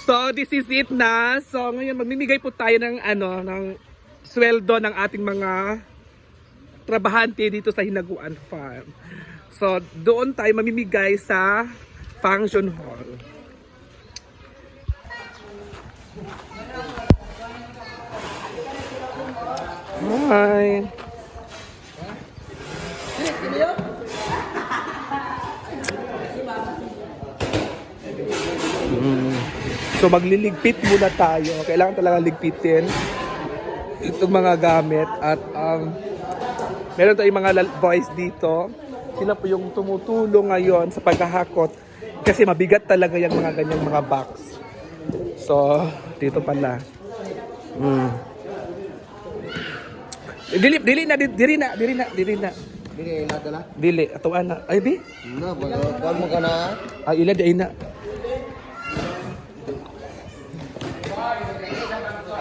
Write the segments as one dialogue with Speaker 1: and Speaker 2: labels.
Speaker 1: So, this is it na. So, ngayon mamimigay po tayo ng ng sweldo ng ating mga trabahante dito sa Hinaguan Farm. So, doon tayo mamimigay sa function hall. Hi. So magliligpit muna tayo. Kailangan talaga ligpitin itong mga gamit at meron tayong mga boys dito. Sila po yung tumutulong ngayon sa paghahakot kasi mabigat talaga yung mga ganyang mga box. So dito pala. Dili na. Dili na. Dili ato ana. Ay bi?
Speaker 2: Na, kuan mo ka na.
Speaker 1: Ay ila di na.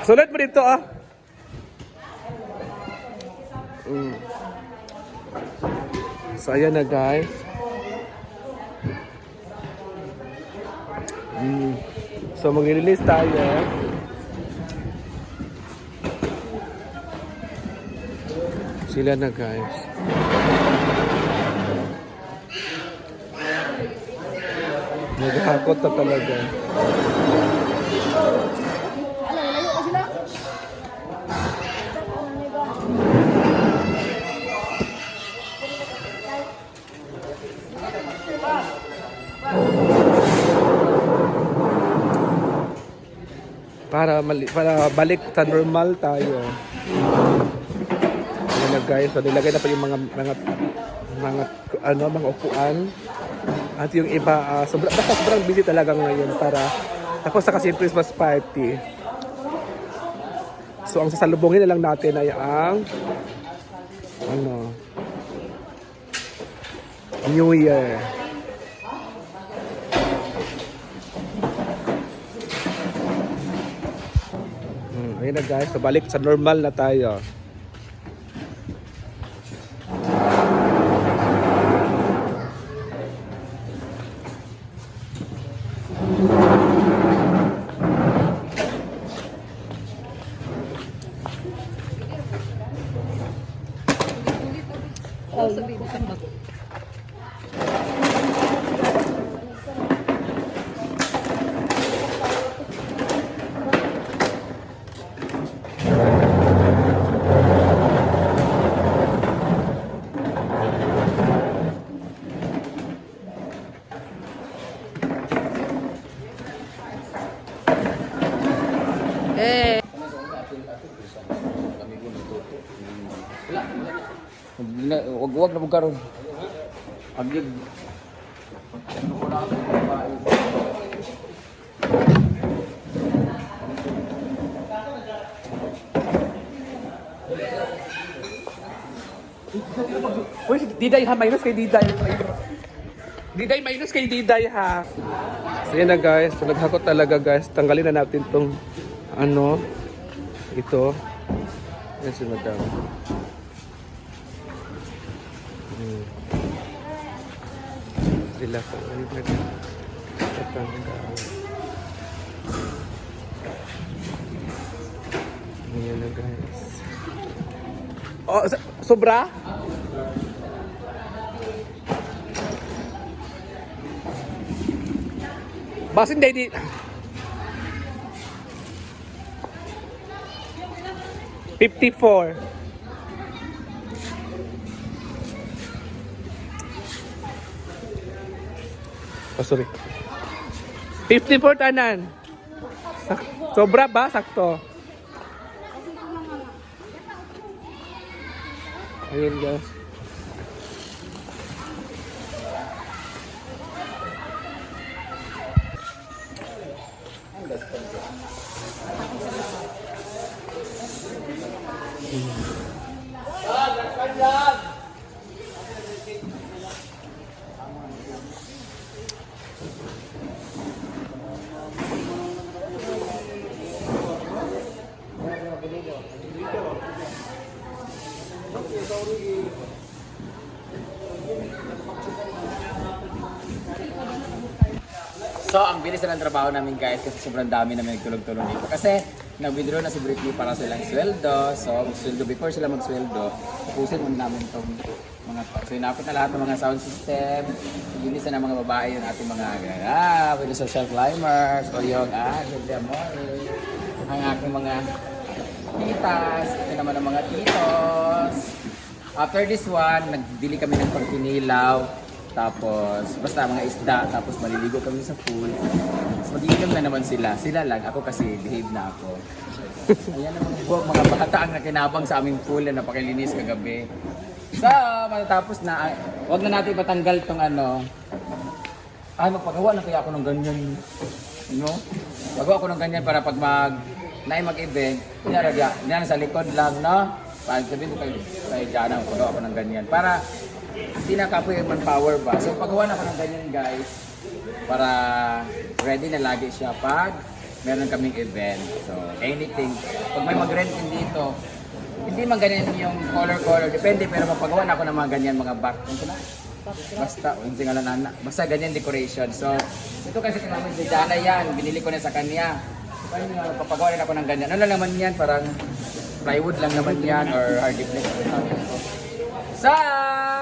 Speaker 1: Sulat mo dito So ayan na guys. So mag-release tayo. Sila na guys. Naghahakot na talaga. Para balik sa normal tayo. Ayan na guys, so nilagay na pa yung mga upuan. At yung iba sobrang busy talaga ngayon para tapos sa kasi Christmas party. So ang sasalubungin na lang natin ay ang New Year. Ayun na guys, so balik sa normal na tayo.
Speaker 2: Wag na mo karon. Agig.
Speaker 1: Uy, Diday ha, minus kay Diday. Diday, minus kay Diday ha. So yan na guys, so naghakot talaga guys. Tanggalin na natin tong ito. Yan si madam. Sila pa rin nagtatanggal. Ayan na guys. Oh, sobra? Basin day di. $54. Oh, sorry. 54 tanan. Sobra ba? Sakto. Ayun guys.
Speaker 3: So, ang bilis na ng trabaho namin guys kasi sobrang dami namin nagtulong-tulong dito. Kasi nag-withdraw na si Britney para silang sweldo. So, sweldo before sila mag-sweldo, tapusin muna namin itong mga to. So, inapit na lahat ng mga sound system. Linis na ng mga babae yung ating mga with the social climbers o yung Julia Mori. Ang aking mga titas. Ito naman ang mga titos. After this one, nagbili kami ng pagpinilaw. Tapos, basta mga isda. Tapos maliligo kami sa pool. Tapos mag-iinom na naman sila. Sila lang. Ako kasi, behave na ako. Ayan ang mga bata ang nakinabang sa aming pool na napakilinis kagabi. So, matatapos na. Huwag na natin patanggal tong ano. Ay, magpagawa na kaya ako ng ganyan. No? Magawa ako ng ganyan para pag mag-event. Yan sa likod lang, no? Pag sabihin ko kay Jana, magpagawa ako ng ganyan. Para hindi na kapoy yung manpower ba. So, pagawa na ako ng ganyan, guys. Para ready na lagi siya pag meron kaming event. So, anything. Pag may mag-rent dito, hindi man ganyan yung color. Depende, pero mapagawa na ako ng mga ganyan, mga back. Basta, hindi nga lang basta ganyan decoration. So, ito kasi kami si Jana yan. Binili ko na sa kanya. Papagawa rin ako ng ganyan. Ano lang naman yan? Parang plywood lang naman yan or hardiplex. So,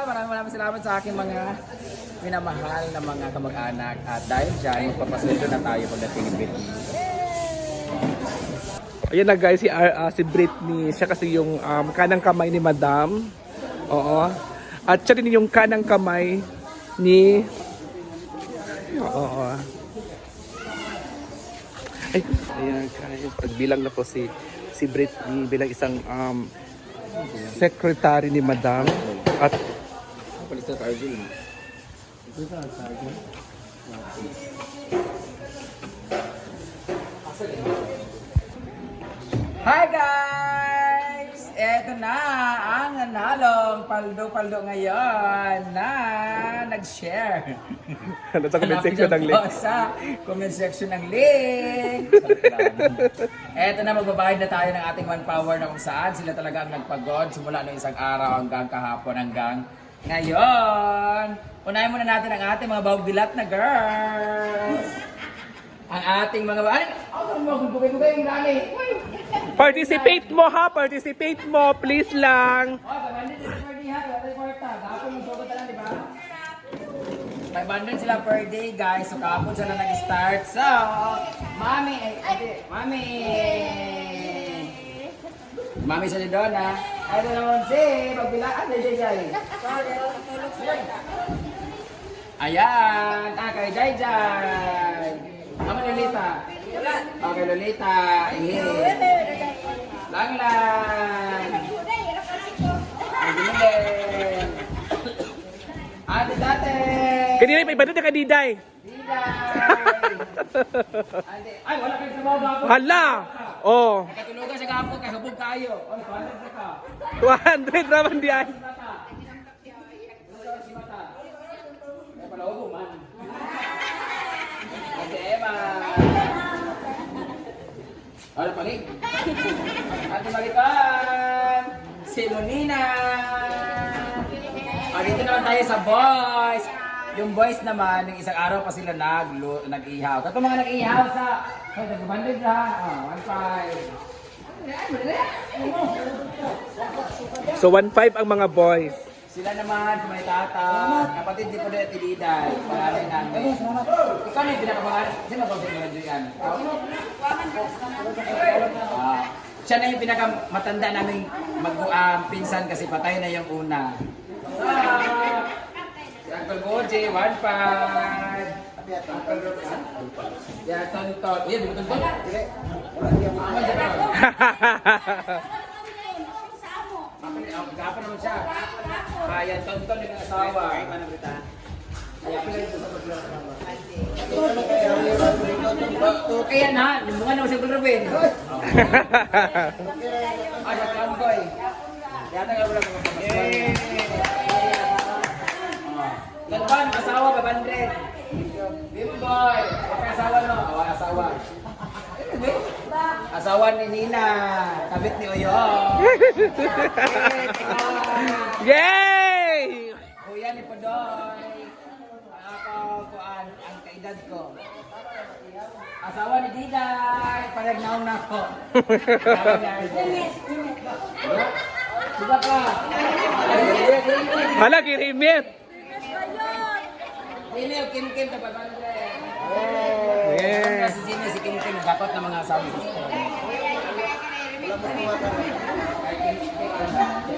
Speaker 3: maraming salamat sa aking mga minamahal na mga kamag-anak. At dahil dyan, magpapasweldo na tayo pagdating ng Britney.
Speaker 1: Ayan na guys, si Britney. Siya kasi yung kanang kamay ni Madam. Oo. At siya din yung kanang kamay ni... Oo. Ay, ayan guys. Nagbilang na po si Britney bilang isang secretary ni Madam. At
Speaker 3: Palista sa Arjun. Hi guys! Eto na ang nanalong paldo ngayon na nag-share.
Speaker 1: ano sa comment section ng link.
Speaker 3: Sa comment section ng link. Eto na, magbabayad na tayo ng ating manpower na kung saan sila talaga ang nagpagod simula noong isang araw hanggang kahapon hanggang ngayon. Unahin muna natin ang ating mga bawbilat na girl. Ang ating mga
Speaker 1: Participate mo ha! Participate mo! Please lang!
Speaker 3: May bandon sila per day guys. So kahapon sila nag-start. So, Mami sa Dona. Ay, ito naman si pagbilaan. Ayan. Kay Jai Jai. Ako Lolita. Okay, Lolita. Lang. Ay, Dinden. Ate dati.
Speaker 1: Kanina may iba na ka Diday.
Speaker 3: Ay, wala kayo trabaho gapon.
Speaker 1: Hala! Oh,
Speaker 3: Nakatulugan sa gapon, kaya hubog kayo. Ay, 200 na ka.
Speaker 1: 200 naman di ay.
Speaker 3: Ay, pala hubog man. Ate Emma. Ano palig? Ate Marican. Si Monina. Dito naman tayo sa boys. Yung boys naman, ng isang araw pa sila nag-ihaw. Kato mga nag-ihaw sa... Ay, nag-banded na. 1.5.
Speaker 1: So 1.5 ang mga boys.
Speaker 3: Sila naman, may tata. Kapatid di po na tiliday. Pangalan namin. Ikaw na yung pinakapangalan. Sino ba yung mga yan? Siya na yung pinakamatanda namin pinsan kasi patay na yung una. Si Uncle Goji, 1.5. Yeah, tonton. Iya, di ba tonton? Sige. Gapon naman siya. Kaya tonton yung asawa. Kaya na, limbungan naman si Uncle Ruben. Ay, Kamboy. Yata nga wala mga pamaswal. Nagban, asawa, 500. Bimboy, asawa no? Asawa. Asawa ni Nina, kabit ni Oyo.
Speaker 1: Yay!
Speaker 3: Kuya ni Podoy. Ako, ang kaedad ko. Asawa ni Diday. Paragnaw na ako. Diba ka?
Speaker 1: Hala, kirimit!
Speaker 3: Email, Kim, dapat ba?
Speaker 1: Yeah.
Speaker 3: Si Gina, si Kim, dapat na mga asawa ni Diday.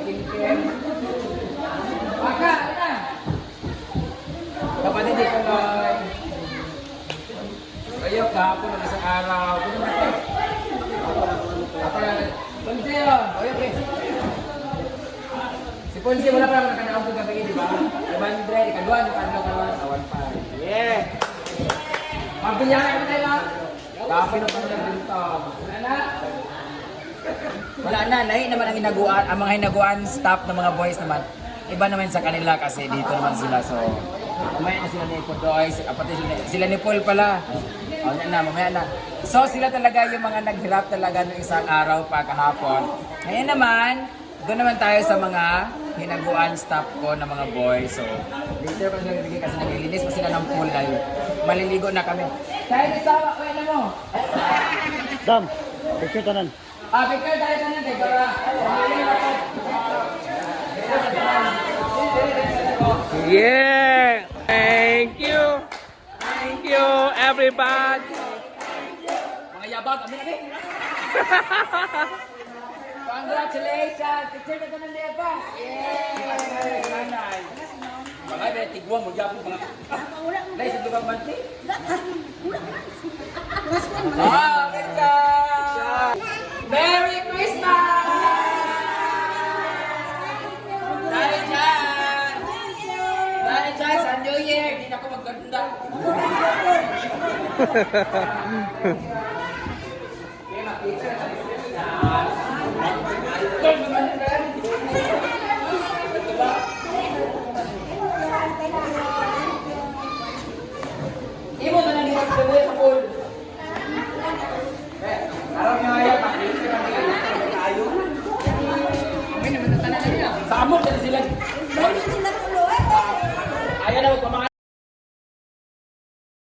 Speaker 3: Kim. Baka, na! Kapatid dito lang. Kayo, kahapon ng isang araw. Ponce yun. Okay. Si Ponce, wala pa naman nakanaon kong gabi, di ba? 500, ikaduan, kawan pa. Yeah! Magbilyahan ko tayo, kahapon na pa dito. Wala na? Wala na, lahi naman ang hinaguan, ang mga hinaguan staff ng mga boys naman. Iba naman sa kanila kasi dito naman sila, so mamaya na sila ni Podoy, pati sila ni Paul pala. O yan na, mamaya na. So sila talaga yung mga naghirap talaga ng isang araw pa kahapon. Ngayon naman, doon naman tayo sa mga hinaguan staff ko ng mga boys. So later pa sila nabigay kasi naglilinis pa sila ng pool dahil maliligo na kami. Tayo isawa, wala mo.
Speaker 2: Dam, picture tanan.
Speaker 3: Picture tayo sa nanay, para
Speaker 1: Yeah! Thank you! Thank you, everybody!
Speaker 3: mga yabang, kami na Congratulations! Picture na ng Neva! Yay! Nanay! Mga may tigwang, magyapon mga... Nay, sa lubang banti? Oh, ganda! Merry Christmas! Dahil dyan! Dahil dyan, sa New Year, di na ako magganda. Imo na lang dito sa buhay sa pool. Araw niya ayaw, pakilisi ka nila. Ayaw. May naman ang tanan na nila. Sa amot na sila.